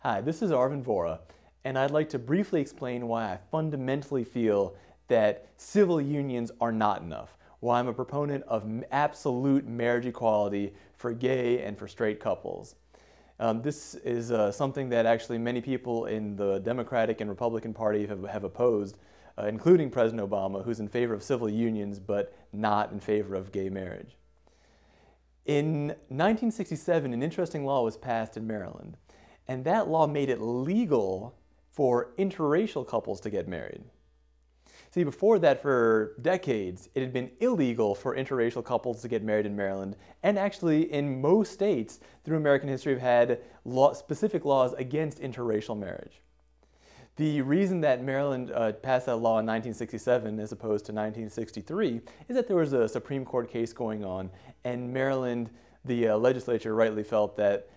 Hi, this is Arvin Vohra, and I'd like to briefly explain why I fundamentally feel that civil unions are not enough, why I'm a proponent of absolute marriage equality for gay and for straight couples. This is something that actually many people in the Democratic and Republican Party have opposed, including President Obama, who's in favor of civil unions but not in favor of gay marriage. In 1967, an interesting law was passed in Maryland. And that law made it legal for interracial couples to get married. See, before that, for decades, it had been illegal for interracial couples to get married in Maryland, and actually in most states through American history have had specific laws against interracial marriage. The reason that Maryland passed that law in 1967 as opposed to 1963 is that there was a Supreme Court case going on, and Maryland, the legislature rightly felt that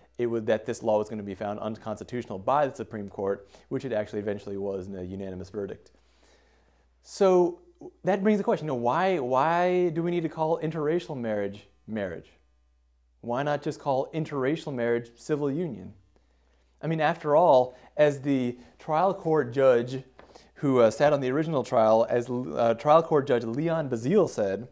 this law was going to be found unconstitutional by the Supreme Court, which it actually eventually was in a unanimous verdict. So that brings the question, why do we need to call interracial marriage marriage? Why not just call interracial marriage civil union? I mean, after all, as the trial court judge who sat on the original trial, as trial court judge Leon Bazile said,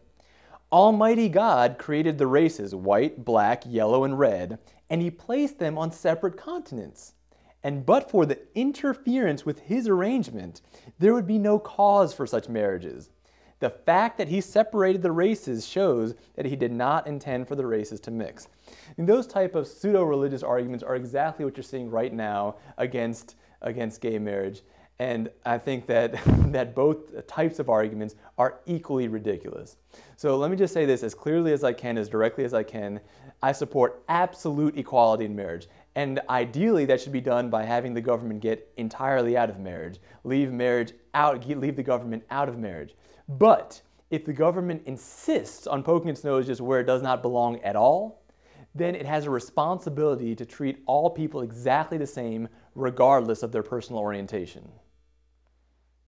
Almighty God created the races, white, black, yellow, and red, and He placed them on separate continents. And but for the interference with His arrangement, there would be no cause for such marriages. The fact that He separated the races shows that He did not intend for the races to mix. And those type of pseudo-religious arguments are exactly what you're seeing right now against gay marriage. And I think that, that both types of arguments are equally ridiculous. So let me just say this as clearly as I can, as directly as I can. I support absolute equality in marriage. And ideally, that should be done by having the government get entirely out of marriage. Leave the government out of marriage. But if the government insists on poking its nose just where it does not belong at all, then it has a responsibility to treat all people exactly the same, regardless of their personal orientation.